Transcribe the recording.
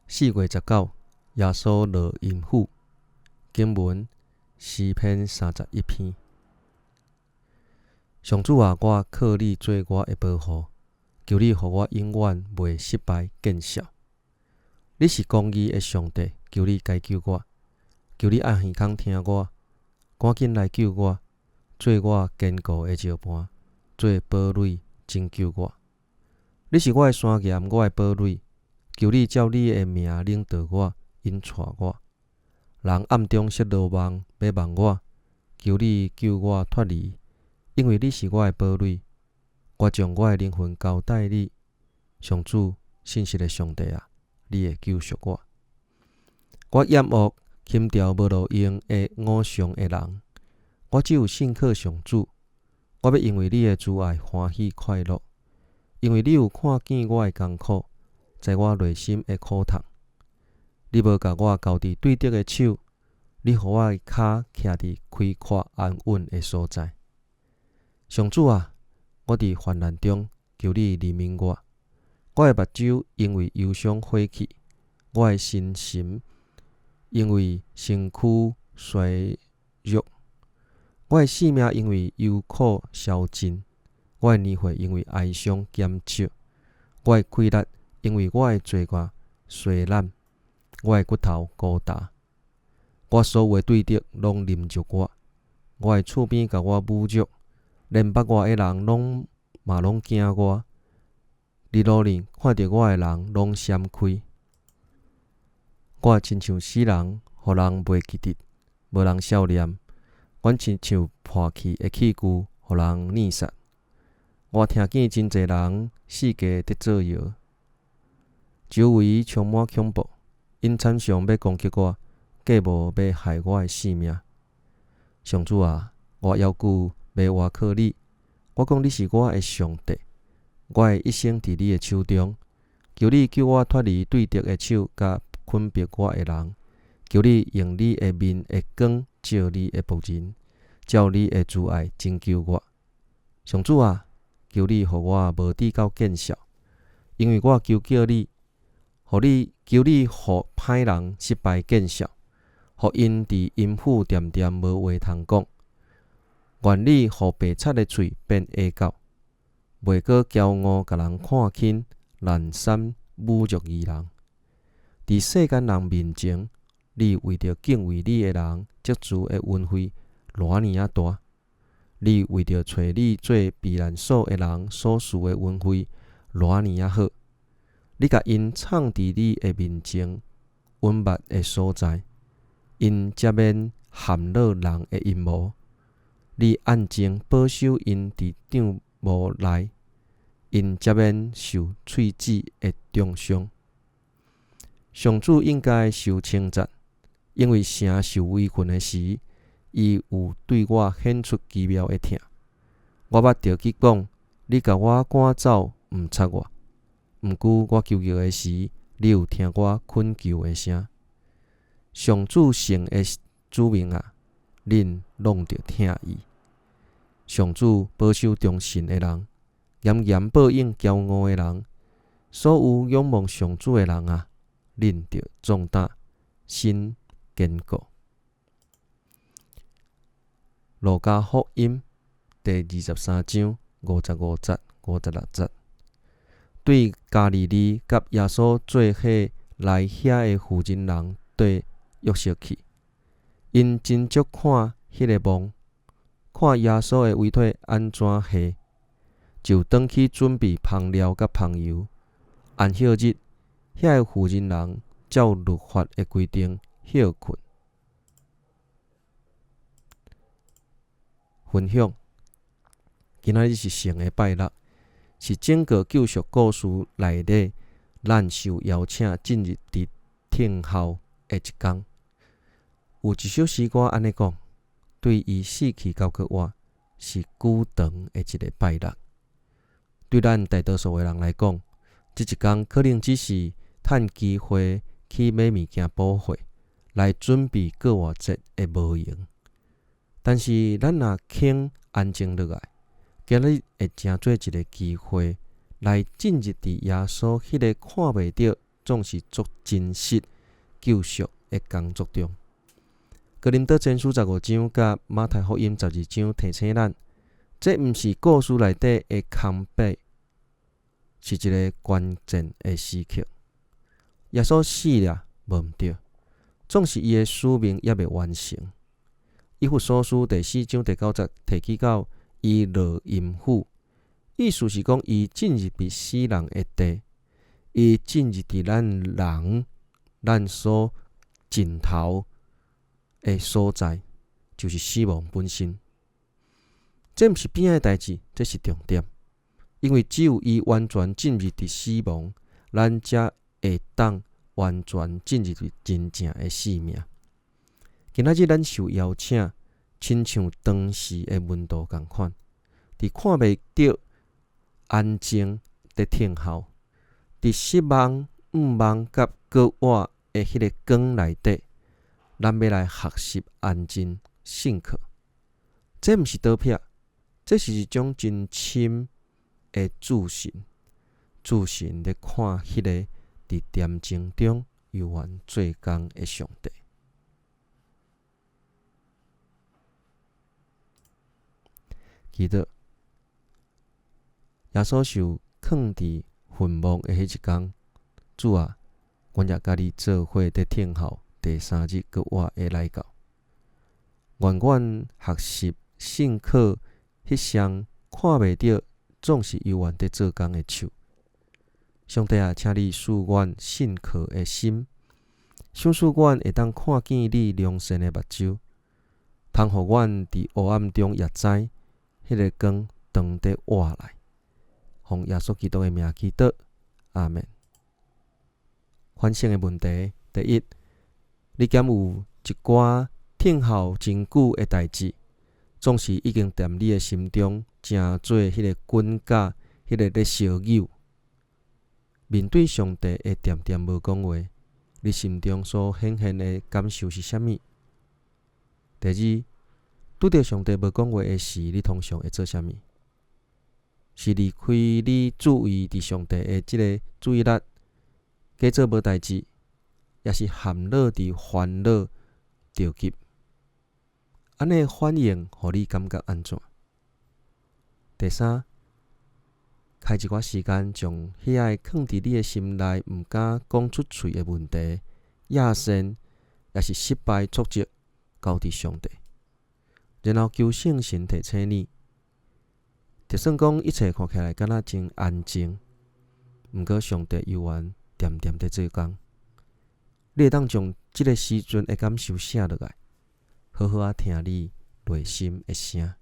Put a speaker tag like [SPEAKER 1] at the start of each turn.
[SPEAKER 1] 4月19，耶稣落阴府。经文诗篇31篇。上主啊，我靠你做我的保护，求你予我永远袂失败见效。你是公义的上帝，求你解救我，求你按耳孔听我，赶紧来救我，做我坚固的石盘，做堡垒拯救我。你是我的山岩，我的堡垒，求你照你的名领导我，引带我。人暗中设罗网要网我，求你救我脱离，因为你是我的堡垒。我将我的灵魂交代你，上主信实的上帝啊，你会救赎我。我厌恶轻佻无路用的偶像的人，我只有信靠上主。我要因为你的慈爱欢喜快乐，因为你有看见我的艰苦，知我内心的苦痛。你无甲我交伫对敌的手，你予我的脚徛伫开阔安稳的所在。上主啊，我伫患难中求你怜悯我。我的目睭因为忧伤火气，我的身心因为身躯衰弱，我的性命因为忧苦消尽，我的年岁因为哀伤减少，我的气力因为我的罪恶衰烂，我的骨头孤单。我所有的对敌拢临着我，我的厝边甲我侮辱，连捌我的人拢惊我。日落里看到我的人拢闪开。我亲像死人，予人袂记得，无人少念。阮亲像破去的器具，予人捏杀。我听见真侪人死家得造谣，周围充满恐怖，因惨上要攻击我，计无要害我的性命。上主啊，我要求要倚靠你。我讲你是我的上帝，我的一生伫你的手中。求你救我脱离对敌的手，甲困逼我的人。求你用你的面的光照你的仆人，照你的慈爱拯救我。上主啊，求你予我无抵到见效，因为我求叫你，求你予歹人失败见效，予因伫阴府恬恬无话通讲。愿你予白贼的嘴变下狗，袂阁骄傲甲人看轻，懒散侮辱义人。伫世间人面前，你为着敬畏你的人积蓄的恩惠偌尼啊大，你为着找你做避难所的人所需的恩惠偌尼啊好，你甲因藏伫你的面前稳密的所在，因才免陷落人的阴谋。你暗静保守因伫帐幕内，因才免受喙子的重伤。上主应该受称赞，因为城受围困的时，伊有对我显出奇妙的疼。我捌着去讲，你甲我赶走，毋插我。毋过我求救的时，你有听我恳求的声。上主圣的子民啊，恁拢着听伊。上主保守忠信的人，严严报应骄傲的人。所有仰望上主的人啊，恁着壮大，心坚固。路加福音第23章55节、56节。对加利利甲耶稣做伙来遐的妇人人对约瑟去，因真足看迄个梦，看耶稣的遗体安怎下，就转去准备香料甲香油。安息日，遐个妇人人照律法的规定休困。分享：今仔日是圣的拜六，是整个救赎故事内底咱受邀请进入伫听候的一天。有一首诗歌安尼讲：对伊死去交给我，是久长的一个拜六。对咱大多数的人来讲，这一天可能只是趁机会去买物件补货，来准备过活节的无用。但是咱若肯安静落来，今日会成做一个机会，来进入伫耶稣迄个看袂到、总是足真实救赎的工作中。哥林多前书15章甲马太福音12章提醒咱，这毋是故事内底的空白，是一个关键的时刻。耶稣死了无毋对，总是伊的使命还未完成。以弗所书第4章第9节提起到伊落阴府，意思是讲伊进入伫死人的地，伊进入伫咱所尽头的所在，就是死亡本身。这毋是边仔的代志，这是重点。因为只有伊完全进入伫死亡，咱才会当完全进入伫真正的生命。今仔日咱受邀请，亲像当时的门徒共款，伫看袂到安静的听候，伫失望、毋望甲搁活的迄个光内底，咱要来学习安静信靠。这毋是倒撇，这是一种真深的自信。自信咧看迄个伫恬静中悠然做工的上帝。记得耶稣受放伫坟墓的迄一天，主啊，阮也甲你做伙伫听候第3日搁活的来到。愿阮学习信靠迄双看袂到，总是悠然伫做工的手。上帝啊，请你赐阮信靠的心，想使阮会当看见你良善的目睭，通互阮伫黑暗中也知，迄个光当伫活来。奉耶稣基督的名祈祷，阿们。反省的问题：第一，你敢有一寡听候真久的代志，总是已经踮你的心中，成做迄个滚架，迄个咧烧友。面对上帝的恬恬无讲话，你心中所显现的感受是啥物？第二，拄着上帝无讲话的事，你通常会做啥物？是离开你注意伫上帝的即个注意力，假做无代志，也是陷落伫烦恼着急？安尼反应，互你感觉安怎？第三，开一寡时间，将迄个放伫你的心内，毋敢讲出嘴的问题、野心，也是失败挫折，交伫上帝，然后求圣神提醒你。就算讲一切看起来敢若真安静，毋过上帝悠然恬恬地做工，你会当将即个时阵的感受写落来，好好听你内心的声。